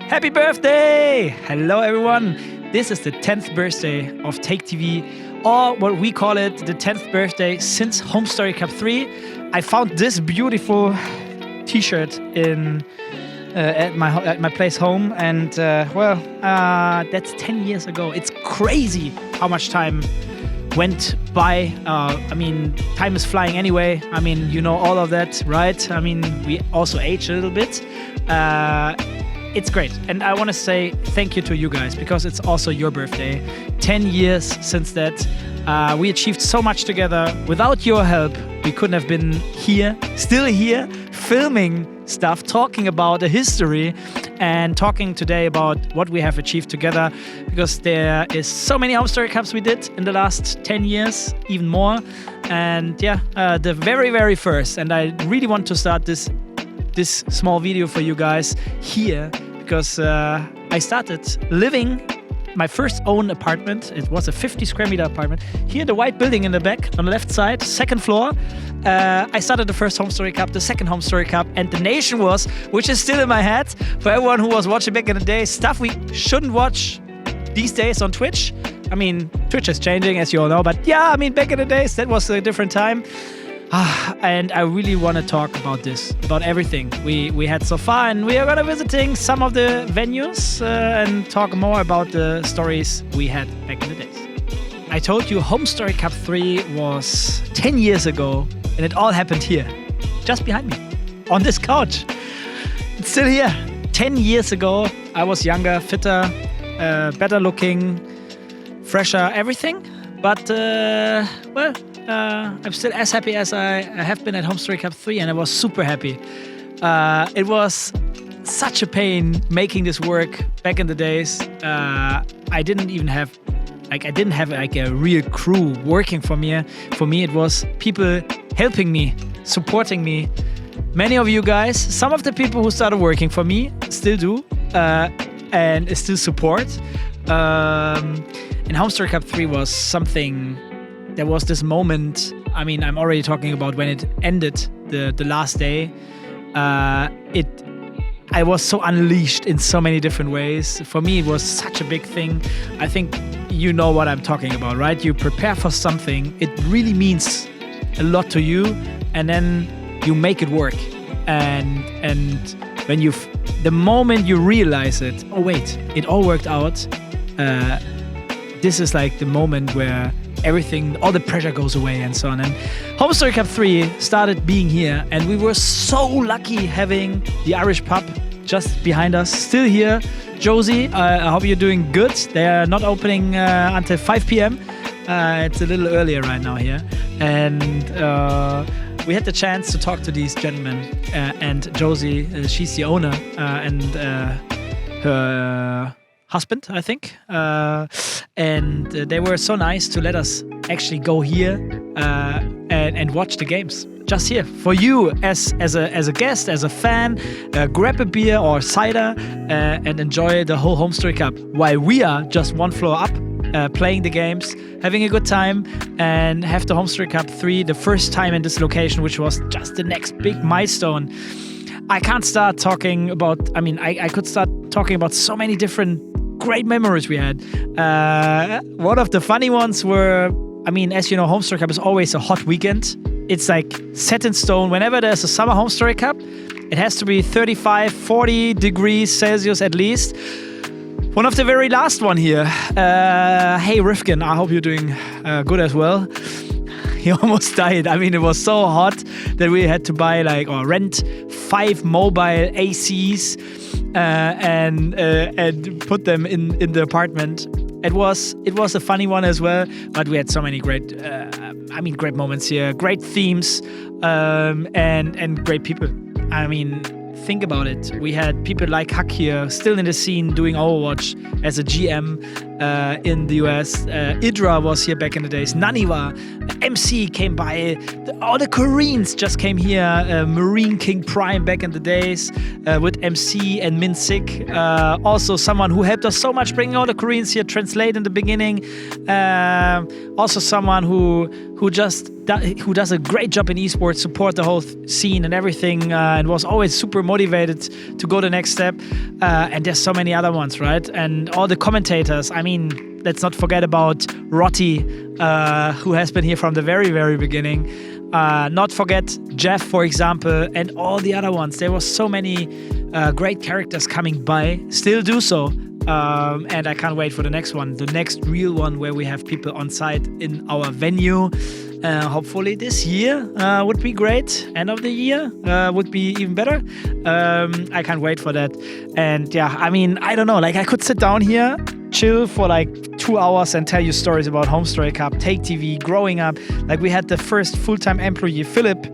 Happy birthday! Hello, everyone. This is the 10th birthday of TaKeTV, or what we call it, the 10th birthday since Home Story Cup 3. I found this beautiful T-shirt at my place home, and that's 10 years ago. It's crazy how much time went by. Time is flying anyway. You know all of that, right? We also aged a little bit. It's great. And I want to say thank you to you guys, because it's also your birthday. 10 years since that. We achieved so much together. Without your help, we couldn't have been here, still here, filming stuff, talking about the history, and talking today about what we have achieved together, because there is so many Home Story Cups we did in the last 10 years, even more. And the very, very first, and I really want to start this small video for you guys here, because I started living my first own apartment. It was a 50 square meter apartment. Here, the white building in the back, on the left side, second floor. I started the first Home Story Cup, the second Home Story Cup, and the nation was, which is still in my head, for everyone who was watching back in the day, stuff we shouldn't watch these days on Twitch. Twitch is changing, as you all know, but back in the days, that was a different time. And I really want to talk about this, about everything we had so far, and we are going to visiting some of the venues and talk more about the stories we had back in the days. I told you Home Story Cup 3 was 10 years ago, and it all happened here, just behind me, on this couch. It's still here. 10 years ago, I was younger, fitter, better looking, fresher, everything, but I'm still as happy as I have been at Home Story Cup 3, and I was super happy. It was such a pain making this work back in the days. I didn't have a real crew working for me. For me, it was people helping me, supporting me. Many of you guys, some of the people who started working for me still do, and still support. And Home Story Cup 3 was something. There was this moment, I'm already talking about when it ended, the last day. I was so unleashed in so many different ways. For me, it was such a big thing. I think you know what I'm talking about, right? You prepare for something, it really means a lot to you, and then you make it work. And when the moment you realize it, oh wait, it all worked out. This is like the moment where everything, all the pressure goes away and so on. And Home Story Cup 3 started being here, and we were so lucky having the Irish pub just behind us, still here. Josie, I hope you're doing good. They are not opening until 5 p.m. It's a little earlier right now here. And we had the chance to talk to these gentlemen. And Josie, she's the owner, and her husband, I think, and they were so nice to let us actually go here and watch the games just here for you as a guest, as a fan. Grab a beer or cider and enjoy the whole Home Story Cup while we are just one floor up, playing the games, having a good time, and have the Home Story Cup 3 the first time in this location, which was just the next big milestone. I can't start talking about. I could start talking about so many different great memories we had. One of the funny ones were, as you know, Home Story Cup is always a hot weekend. It's like set in stone. Whenever there's a summer Home Story Cup, it has to be 35, 40 degrees Celsius at least. One of the very last one here. Hey, Rifkin, I hope you're doing good as well. He almost died. It was so hot that we had to buy rent 5 mobile ACs and put them in the apartment. It was a funny one as well, but we had so many great moments here, great themes, and great people. Think about it. We had people like Huck here, still in the scene, doing Overwatch as a GM in the US. Idra was here back in the days. Naniwa, MC came by. All the Koreans just came here. Marine King Prime back in the days with MC and Minsik. Also someone who helped us so much bringing all the Koreans here, translate in the beginning. Also someone who just who does a great job in esports, support the whole scene and everything, and was always super motivated to go the next step. And there's so many other ones, right? And all the commentators. I mean, let's not forget about Rotti, who has been here from the very, very beginning. Not forget Jeff, for example, and all the other ones. There were so many great characters coming by, still do so. And I can't wait for the next one, the next real one where we have people on site in our venue. Hopefully this year would be great. End of the year would be even better. I can't wait for that. And yeah, I mean, I don't know, like I could sit down here, chill for like 2 hours and tell you stories about Home Story Cup, Take TV, growing up. Like we had the first full-time employee, Philip,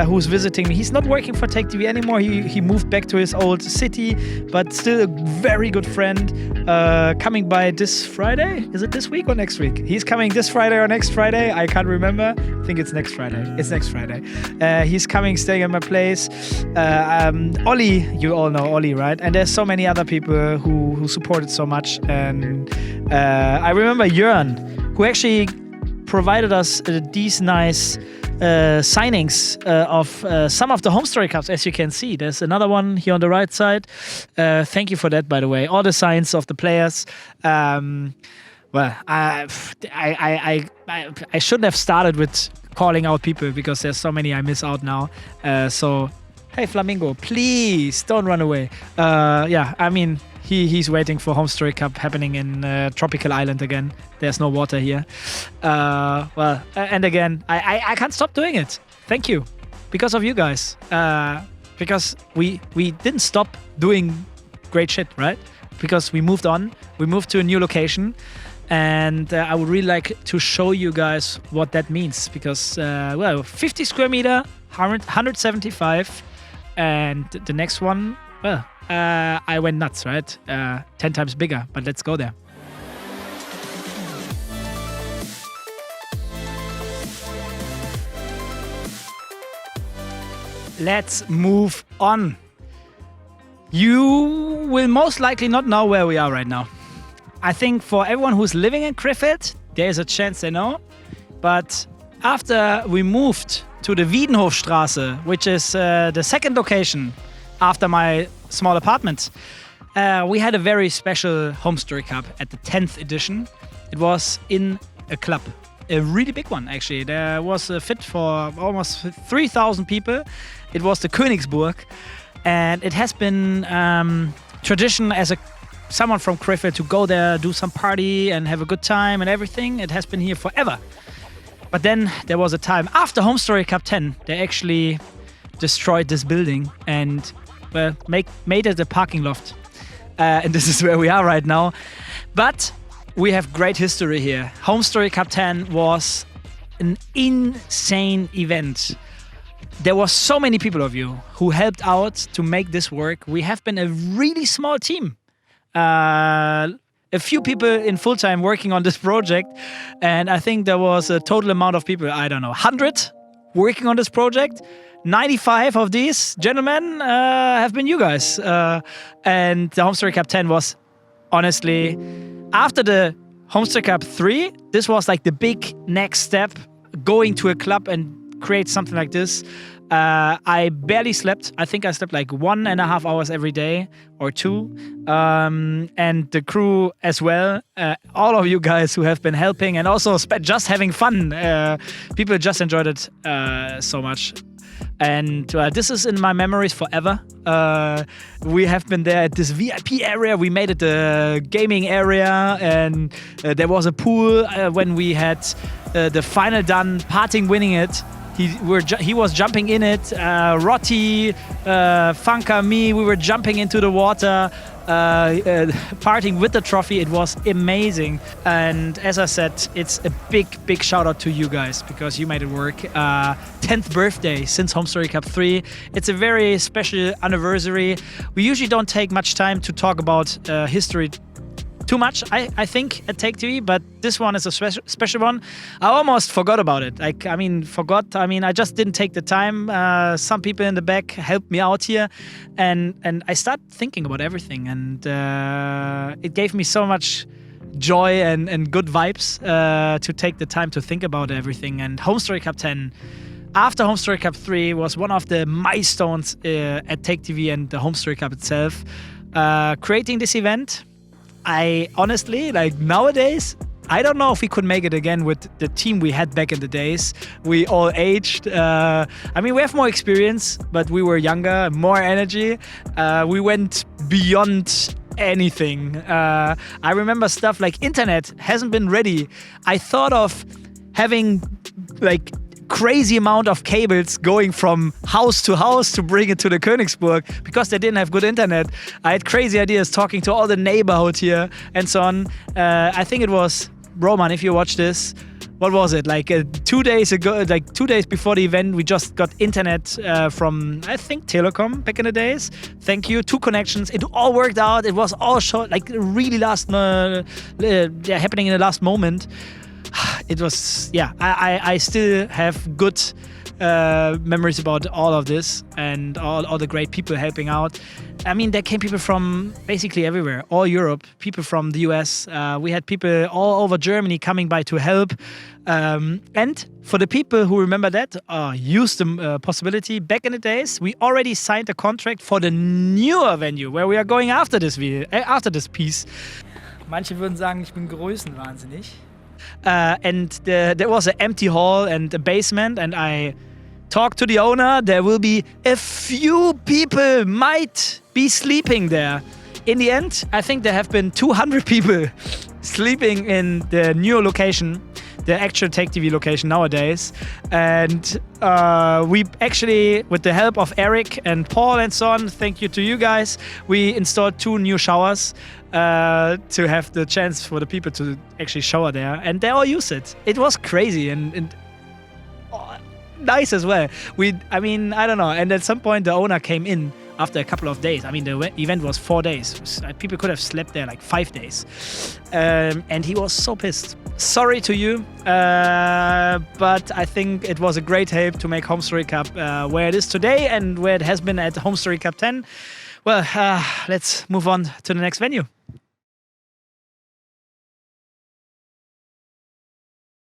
who's visiting me. He's not working for Take TV anymore. He moved back to his old city, but still a very good friend. Coming by this Friday. Is it this week or next week? He's coming this Friday or next Friday. I can't remember. I think it's next Friday. It's next Friday. He's coming, staying at my place. Ollie, you all know Ollie, right? And there's so many other people who supported so much. And I remember Jörn, who actually provided us these nice signings of some of the Home Story Cups, as you can see. There's another one here on the right side. Thank you for that, by the way. All the signs of the players. Well, I shouldn't have started with calling out people because there's so many I miss out now. So, hey, Flamingo, please don't run away. Yeah, I mean, he's waiting for Home Story Cup happening in Tropical Island again. There's no water here. Well, and again, I can't stop doing it. Thank you. Because of you guys. Because we didn't stop doing great shit, right? Because we moved on. We moved to a new location. And I would really like to show you guys what that means. Because, well, 50 square meter, 175. And the next one, well, I went nuts, right? 10 times bigger, but let's go there. Let's move on. You will most likely not know where we are right now. I think for everyone who's living in Krefeld, there's a chance they know. But after we moved to the Wiedenhofstraße, which is the second location after my small apartment, we had a very special Home Story Cup at the 10th edition. It was in a club, a really big one actually. There was a fit for almost 3,000 people. It was the Königsburg, and it has been tradition as someone from Krefeld to go there, do some party and have a good time and everything. It has been here forever. But then there was a time after Home Story Cup 10, they actually destroyed this building and well, made it a parking loft. And this is where we are right now. But we have great history here. Home Story Cup 10 was an insane event. There were so many people of you who helped out to make this work. We have been a really small team. A few people in full-time working on this project. And I think there was a total amount of people, I don't know, 100 working on this project. 95 of these gentlemen have been you guys. And the Home Story Cup 10 was, honestly, after the Home Story Cup 3, this was like the big next step, going to a club and create something like this. I barely slept. I think I slept like 1.5 hours every day or 2. And the crew as well. All of you guys who have been helping and also just having fun. People just enjoyed it so much. And this is in my memories forever. We have been there at this VIP area. We made it a gaming area, and there was a pool when we had the final done, Parting winning it. He was jumping in it. Rotti, Funka, me, we were jumping into the water, parting with the trophy. It was amazing. And as I said, it's a big shout out to you guys because you made it work. 10th birthday since Home Story Cup 3. It's a very special anniversary. We usually don't take much time to talk about history too much, I think, at TaKeTV, but this one is a special one. I almost forgot about it. I just didn't take the time. Some people in the back helped me out here, and I started thinking about everything, and it gave me so much joy and good vibes to take the time to think about everything. And Home Story Cup 10, after Home Story Cup 3, was one of the milestones at TakeTV and the Home Story Cup itself. Creating this event, I honestly, like nowadays, I don't know if we could make it again with the team we had back in the days. We all aged. I mean, we have more experience, but we were younger, more energy. We went beyond anything. I remember stuff like internet hasn't been ready. I thought of having like crazy amount of cables going from house to house to bring it to the Königsburg because they didn't have good internet. I had crazy ideas talking to all the neighborhood here and so on. I think it was Roman, if you watch this, what was it? Like 2 days ago, like 2 days before the event, we just got internet from, I think, Telecom back in the days. Thank you. 2 connections. It all worked out. It was all short, like really happening in the last moment. It was, yeah, I still have good memories about all of this and all the great people helping out. I mean, there came people from basically everywhere, all Europe, people from the US. We had people all over Germany coming by to help. And for the people who remember that, use the possibility, back in the days, we already signed a contract for the newer venue where we are going after this piece. Manche würden sagen, ich bin größenwahnsinnig. And there was an empty hall and a basement, and I talked to the owner. There will be a few people might be sleeping there. In the end, I think there have been 200 people sleeping in the new location, the actual TakeTV location nowadays. And we actually, with the help of Eric and Paul and so on, thank you to you guys, we installed 2 new showers to have the chance for the people to actually shower there. And they all use it. It was crazy and nice as well. I mean, I don't know. And at some point, the owner came in after a couple of days. I mean, the event was 4 days. People could have slept there like 5 days. And he was so pissed. Sorry to you, but I think it was a great help to make Home Story Cup where it is today and where it has been at Home Story Cup 10. Well, let's move on to the next venue.